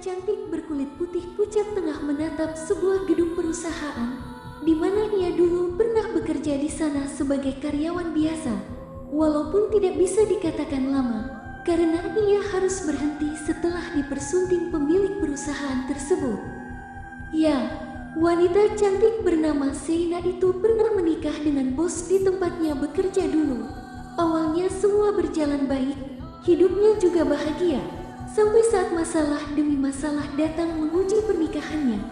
cantik berkulit putih pucat tengah menatap sebuah gedung perusahaan, di mana ia dulu pernah bekerja di sana sebagai karyawan biasa. Walaupun tidak bisa dikatakan lama, karena ia harus berhenti setelah dipersunting pemilik perusahaan tersebut. Ya, wanita cantik bernama Seina itu pernah menikah dengan bos di tempatnya bekerja dulu. Awalnya semua berjalan baik, hidupnya juga bahagia. Sampai saat masalah demi masalah datang menguji pernikahannya,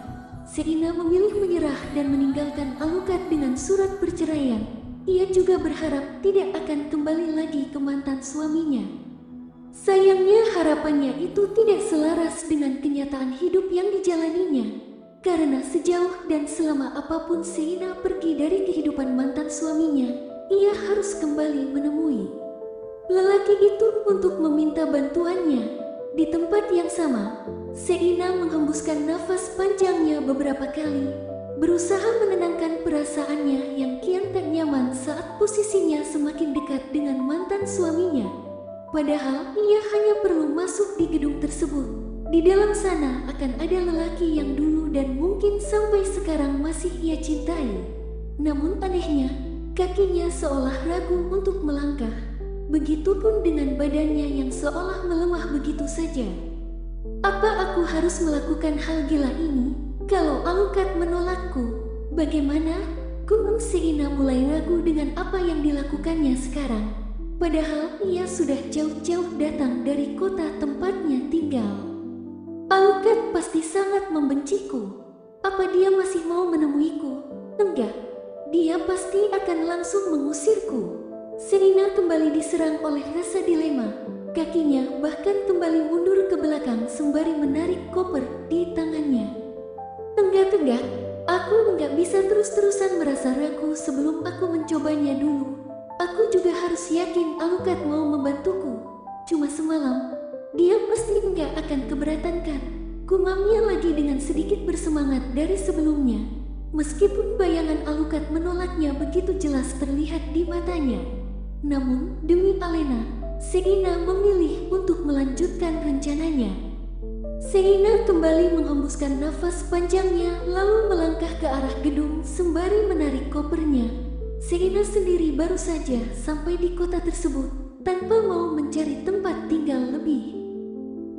Seina memilih menyerah dan meninggalkan Alucard dengan surat perceraian. Ia juga berharap tidak akan kembali lagi ke mantan suaminya. Sayangnya harapannya itu tidak selaras dengan kenyataan hidup yang dijalaninya. Karena sejauh dan selama apapun Seina pergi dari kehidupan mantan suaminya, ia harus kembali menemui lelaki itu untuk meminta bantuannya. Di tempat yang sama, Seina menghembuskan nafas panjangnya beberapa kali, berusaha menenangkan perasaannya yang kian tak nyaman saat posisinya semakin dekat dengan mantan suaminya. Padahal ia hanya perlu masuk di gedung tersebut. Di dalam sana akan ada lelaki yang dulu dan mungkin sampai sekarang masih ia cintai. Namun anehnya, kakinya seolah ragu untuk melangkah. Begitupun dengan badannya yang seolah melemah begitu saja. Apa aku harus melakukan hal gila ini? Kalau Alucard menolakku, bagaimana? Gumam Seina mulai ragu dengan apa yang dilakukannya sekarang. Padahal ia sudah jauh-jauh datang dari kota tempatnya tinggal. Alucard pasti sangat membenciku. Apa dia masih mau menemuiku? Enggak, dia pasti akan langsung mengusirku. Seina kembali diserang oleh rasa dilema. Kakinya bahkan kembali mundur ke belakang sembari menarik koper di tangannya. Enggak, aku enggak bisa terus-terusan merasa ragu sebelum aku mencobanya dulu. Aku juga harus yakin Alucard mau membantuku. Cuma semalam, dia pasti enggak akan keberatan kan? Gumamnya lagi dengan sedikit bersemangat dari sebelumnya. Meskipun bayangan Alucard menolaknya begitu jelas terlihat di matanya. Namun, demi Alena, Seina memilih untuk melanjutkan rencananya. Seina kembali menghembuskan nafas panjangnya lalu melangkah ke arah gedung sembari menarik kopernya. Seina sendiri baru saja sampai di kota tersebut tanpa mau mencari tempat tinggal lebih.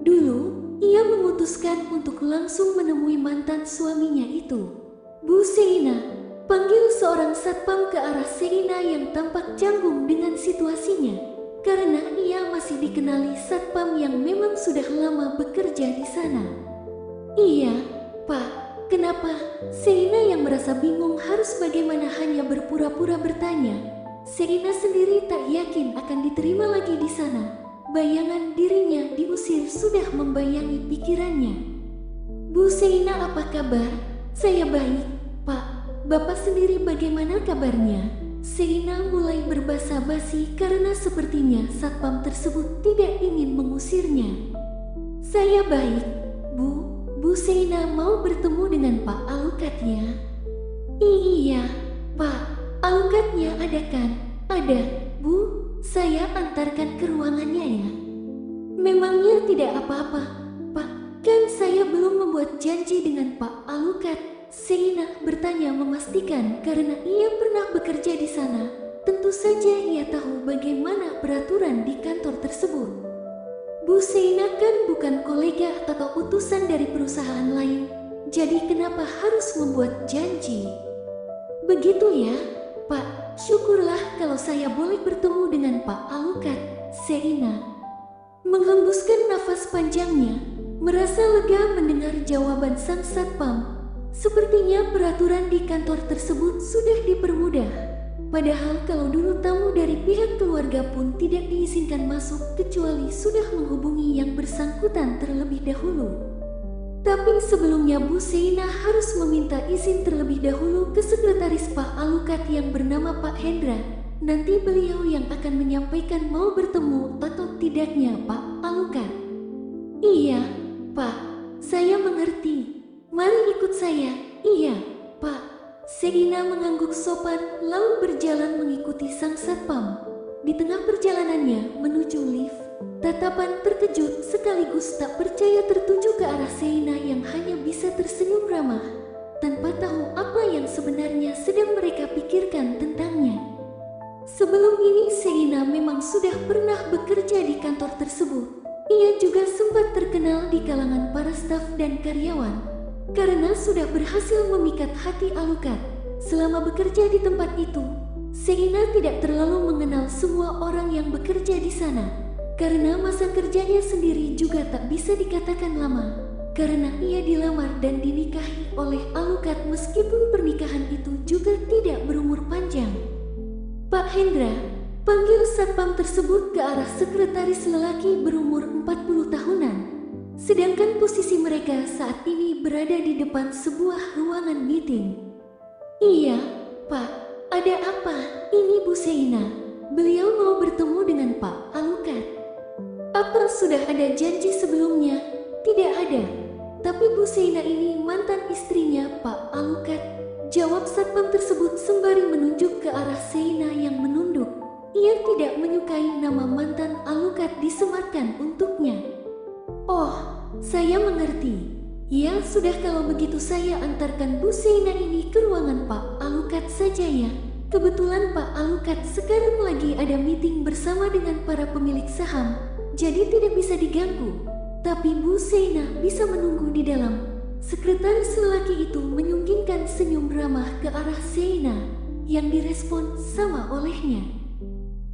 Dulu, ia memutuskan untuk langsung menemui mantan suaminya itu. Bu Seina, panggil seorang satpam ke arah Seina yang tampak canggung dengan situasinya, karena ia masih dikenali satpam yang memang sudah lama bekerja di sana. Iya, Pak, kenapa? Seina yang merasa bingung harus bagaimana hanya berpura-pura bertanya. Seina sendiri tak yakin akan diterima lagi di sana. Bayangan dirinya diusir sudah membayangi pikirannya. Bu Seina, apa kabar? Saya baik, Pak. Bapak sendiri bagaimana kabarnya? Seina mulai berbasa-basi karena sepertinya satpam tersebut tidak ingin mengusirnya. Saya baik, Bu Seina mau bertemu dengan Pak Alucard ya? Iya, Pak. Alucardnya ada kan? Ada, Bu. Saya antarkan ke ruangannya ya. Memangnya tidak apa-apa, Pak. Kan saya belum membuat janji dengan Pak Alucard. Seina bertanya memastikan karena ia pernah bekerja di sana. Tentu saja ia tahu bagaimana peraturan di kantor tersebut. Bu Seina kan bukan kolega atau utusan dari perusahaan lain. Jadi kenapa harus membuat janji? Begitu ya, Pak. Syukurlah kalau saya boleh bertemu dengan Pak Alucard. Seina menghembuskan nafas panjangnya, merasa lega mendengar jawaban sang satpam. Sepertinya peraturan di kantor tersebut sudah dipermudah. Padahal kalau dulu tamu dari pihak keluarga pun tidak diizinkan masuk kecuali sudah menghubungi yang bersangkutan terlebih dahulu. Tapi sebelumnya Bu Seina harus meminta izin terlebih dahulu ke sekretaris Pak Alucard yang bernama Pak Hendra. Nanti beliau yang akan menyampaikan mau bertemu atau tidaknya Pak Alucard. Iya, Pak. Saya mengerti. Mari ikut saya. Iya, Pak. Seina mengangguk sopan lalu berjalan mengikuti sang satpam. Di tengah perjalanannya menuju lift, Tatapan terkejut sekaligus tak percaya tertuju ke arah Seina yang hanya bisa tersenyum ramah, tanpa tahu apa yang sebenarnya sedang mereka pikirkan tentangnya. Sebelum ini Seina memang sudah pernah bekerja di kantor tersebut. Ia juga sempat terkenal di kalangan para staf dan karyawan, karena sudah berhasil memikat hati Alucard. Selama bekerja di tempat itu, Seina tidak terlalu mengenal semua orang yang bekerja di sana, karena masa kerjanya sendiri juga tak bisa dikatakan lama, karena ia dilamar dan dinikahi oleh Alucard meskipun pernikahan itu juga tidak berumur panjang. Pak Hendra, panggil satpam tersebut ke arah sekretaris lelaki berumur 40 tahunan. Sedangkan posisi mereka saat ini berada di depan sebuah ruangan meeting. Iya, Pak, ada apa? Ini Bu Seina. Beliau mau bertemu dengan Pak Alucard. Apa sudah ada janji sebelumnya? Tidak ada. Tapi Bu Seina ini mantan istrinya Pak Alucard. Jawab satpam tersebut sembari menunjuk ke arah Seina yang menunduk. Ia tidak menyukai nama mantan Alucard disematkan untuknya. Oh, saya mengerti. Ya sudah, kalau begitu saya antarkan Bu Seina ini ke ruangan Pak Alucard saja ya. Kebetulan Pak Alucard sekarang lagi ada meeting bersama dengan para pemilik saham, jadi tidak bisa diganggu. Tapi Bu Seina bisa menunggu di dalam. Sekretaris lelaki itu menyunggingkan senyum ramah ke arah Seina yang direspon sama olehnya.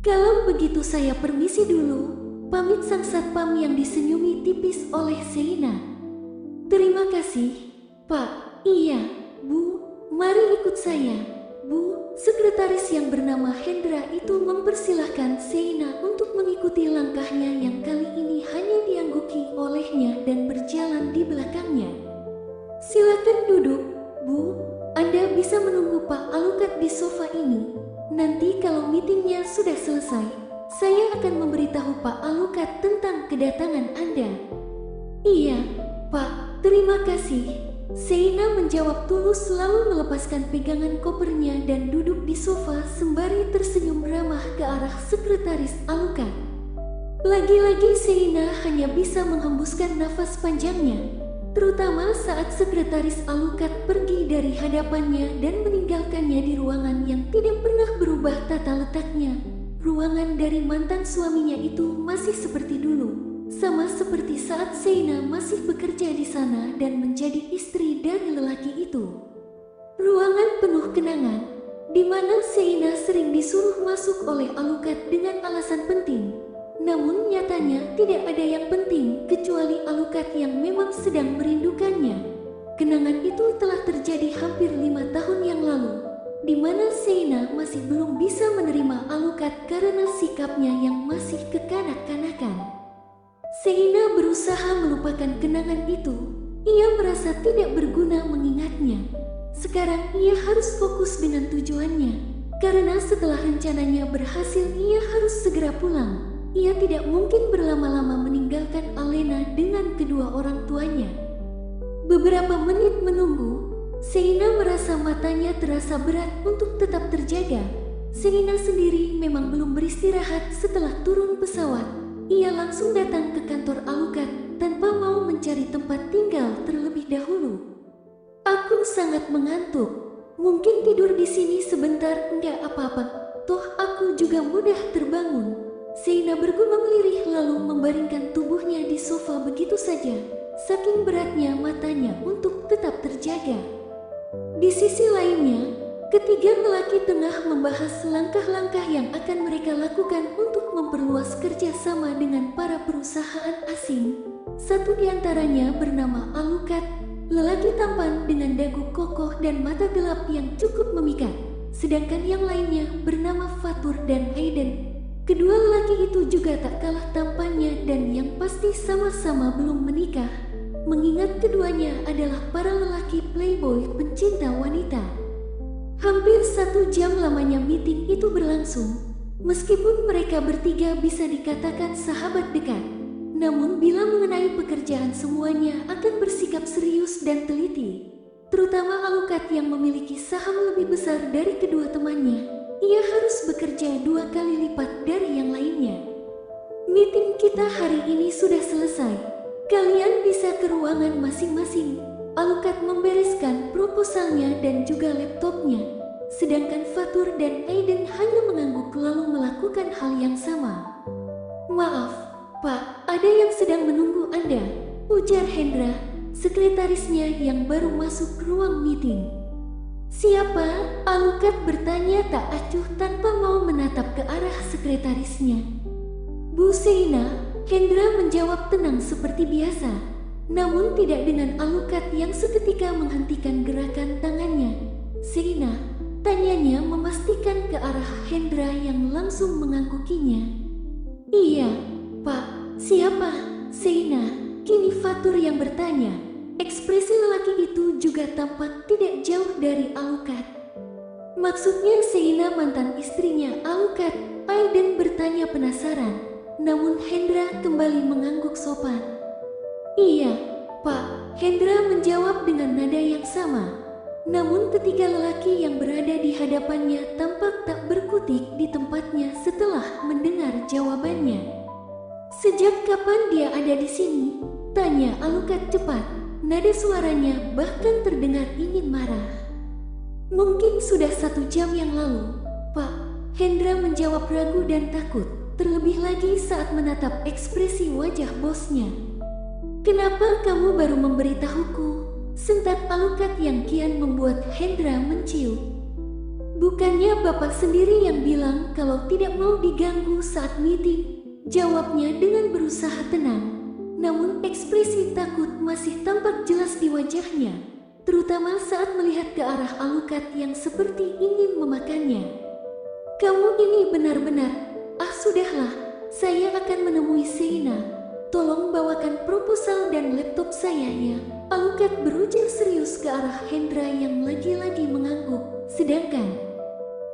Kalau begitu saya permisi dulu, pamit sang satpam yang disenyumi tipis oleh Seina. Terima kasih, Pak. Iya, Bu, mari ikut saya. Bu, sekretaris yang bernama Hendra itu mempersilahkan Seina untuk mengikuti langkahnya yang kali ini hanya diangguki olehnya dan berjalan di belakangnya. Silakan duduk, Bu. Anda bisa menunggu Pak Alucard di sofa ini. Nanti kalau meetingnya sudah selesai, saya akan memberitahu Pak Alucard tentang kedatangan Anda. Iya, Pak, terima kasih. Seina menjawab tulus lalu melepaskan pegangan kopernya dan duduk di sofa sembari tersenyum ramah ke arah sekretaris Alucard. Lagi-lagi Seina hanya bisa menghembuskan nafas panjangnya, terutama saat sekretaris Alucard pergi dari hadapannya dan meninggalkannya di ruangan yang tidak pernah berubah tata letaknya. Ruangan dari mantan suaminya itu masih seperti dulu, sama seperti saat Seina masih bekerja di sana dan menjadi istri dari lelaki itu. Ruangan penuh kenangan, di mana Seina sering disuruh masuk oleh Alucard dengan alasan penting. Namun nyatanya tidak ada yang penting kecuali Alucard yang memang sedang merindukannya. Kenangan itu telah terjadi hampir 5 tahun yang lalu, di mana Seina masih belum bisa menerima Alucard karena sikapnya yang masih kekanak-kanakan. Seina berusaha melupakan kenangan itu. Ia merasa tidak berguna mengingatnya. Sekarang ia harus fokus dengan tujuannya, karena setelah rencananya berhasil ia harus segera pulang. Ia tidak mungkin berlama-lama meninggalkan Alena dengan kedua orang tuanya. Beberapa menit menunggu, Seina merasa matanya terasa berat untuk tetap terjaga. Seina sendiri memang belum beristirahat setelah turun pesawat. Ia langsung datang ke kantor Alucard tanpa mau mencari tempat tinggal terlebih dahulu. Aku sangat mengantuk. Mungkin tidur di sini sebentar, enggak apa-apa. Toh aku juga mudah terbangun. Seina bergumam lirih lalu membaringkan tubuhnya di sofa begitu saja. Saking beratnya matanya untuk tetap terjaga. Di sisi lainnya, ketiga lelaki tengah membahas langkah-langkah yang akan mereka lakukan untuk memperluas kerjasama dengan para perusahaan asing. Satu di antaranya bernama Alucard, lelaki tampan dengan dagu kokoh dan mata gelap yang cukup memikat. Sedangkan yang lainnya bernama Fatur dan Aiden. Kedua lelaki itu juga tak kalah tampannya dan yang pasti sama-sama belum menikah, mengingat keduanya adalah para lelaki playboy pencinta wanita. Hampir 1 jam lamanya meeting itu berlangsung. Meskipun mereka bertiga bisa dikatakan sahabat dekat, namun bila mengenai pekerjaan semuanya akan bersikap serius dan teliti. Terutama Alucard yang memiliki saham lebih besar dari kedua temannya. Ia harus bekerja 2 kali lipat dari yang lainnya. Meeting kita hari ini sudah selesai. Kalian bisa ke ruangan masing-masing. Alucard membereskan proposalnya dan juga laptopnya. Sedangkan Fatur dan Aiden hanya mengangguk lalu melakukan hal yang sama. Maaf, Pak, ada yang sedang menunggu Anda, ujar Hendra, sekretarisnya yang baru masuk ruang meeting. Siapa? Alucard bertanya tak acuh tanpa mau menatap ke arah sekretarisnya. Bu Seina, Hendra menjawab tenang seperti biasa, namun tidak dengan Alucard yang seketika menghentikan gerakan tangannya. Seina, tanyanya memastikan ke arah Hendra yang langsung menganggukinya. Iya, Pak, siapa? Seina, kini Fatur yang bertanya. Ekspresi lelaki itu juga tampak tidak jauh dari Alucard. Maksudnya Seina mantan istrinya Alucard? Aiden bertanya penasaran. Namun Hendra kembali mengangguk sopan. Iya, Pak, Hendra menjawab dengan nada yang sama. Namun ketiga lelaki yang berada di hadapannya tampak tak berkutik di tempatnya setelah mendengar jawabannya. Sejak kapan dia ada di sini? Tanya Alucard cepat. Nada suaranya bahkan terdengar ingin marah. Mungkin sudah 1 jam yang lalu, Pak. Hendra menjawab ragu dan takut. Terlebih lagi saat menatap ekspresi wajah bosnya. Kenapa kamu baru memberitahuku? Sentak Alucard yang kian membuat Hendra menciut. Bukannya bapak sendiri yang bilang kalau tidak mau diganggu saat meeting? Jawabnya dengan berusaha tenang. Namun ekspresi takut masih tampak jelas di wajahnya, terutama saat melihat ke arah Alucard yang seperti ingin memakannya. Kamu ini benar-benar... sudahlah, saya akan menemui Seina. Tolong bawakan proposal dan laptop saya ya. Alucard berujar serius ke arah Hendra yang lagi-lagi mengangguk. Sedangkan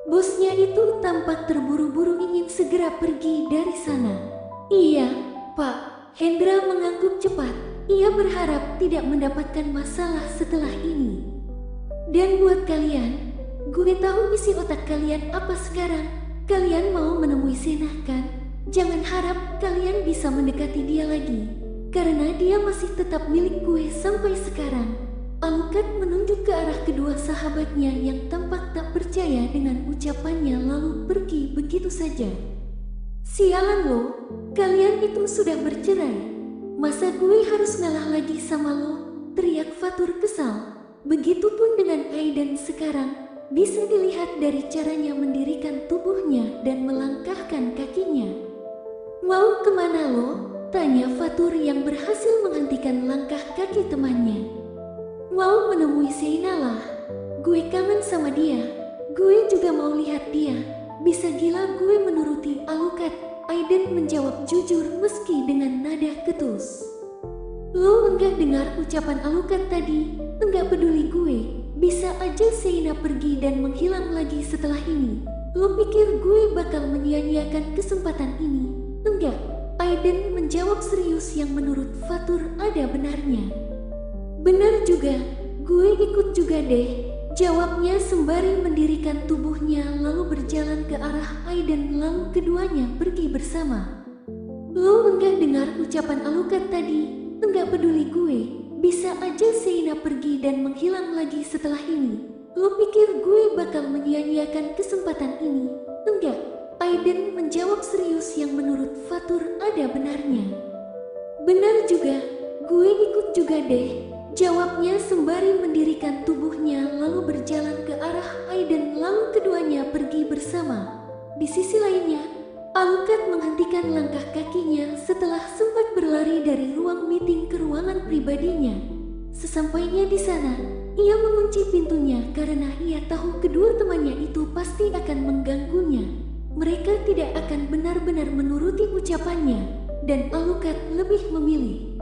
bosnya itu tampak terburu-buru ingin segera pergi dari sana. Iya, Pak. Hendra mengangguk cepat. Ia berharap tidak mendapatkan masalah setelah ini. Dan buat kalian, gue tahu isi otak kalian apa sekarang. Kalian mau menemui Seina kan? Jangan harap kalian bisa mendekati dia lagi, karena dia masih tetap milik gue sampai sekarang. Alucard menunjuk ke arah kedua sahabatnya yang tampak tak percaya dengan ucapannya lalu pergi begitu saja. Sialan lo, kalian itu sudah bercerai. Masa gue harus ngalah lagi sama lo? Teriak Fatur kesal. Begitupun dengan Aiden sekarang. Bisa dilihat dari caranya mendirikan tubuhnya dan melangkahkan kakinya. Mau kemana lo? Tanya Fatur yang berhasil menghentikan langkah kaki temannya. Mau menemui Seina lah. Gue kangen sama dia. Gue juga mau lihat dia. Bisa gila gue menuruti Alucard. Aiden menjawab jujur meski dengan nada ketus. Lo enggak dengar ucapan Alucard tadi? Enggak peduli gue. Bisa aja Seina pergi dan menghilang lagi setelah ini. Lo pikir gue bakal menyia-nyiakan kesempatan ini? Enggak. Aiden menjawab serius yang menurut Fatur ada benarnya. Benar juga, gue ikut juga deh. Jawabnya sembari mendirikan tubuhnya lalu berjalan ke arah Aiden lalu keduanya pergi bersama. Lo enggak dengar ucapan Alucard tadi? Enggak peduli gue. Bisa aja Seina pergi dan menghilang lagi setelah ini. Lo pikir gue bakal menyia-nyiakan kesempatan ini? Enggak. Aiden menjawab serius yang menurut Fatur ada benarnya. Benar juga, gue ikut juga deh. Jawabnya sembari mendirikan tubuhnya lalu berjalan ke arah Aiden lalu keduanya pergi bersama. Di sisi lainnya, Alucard menghentikan langkah kakinya setelah sempat berlari dari ruang meeting ke ruangan pribadinya. Sesampainya di sana, ia mengunci pintunya karena ia tahu kedua temannya itu pasti akan mengganggunya. Mereka tidak akan benar-benar menuruti ucapannya, dan Alucard lebih memilih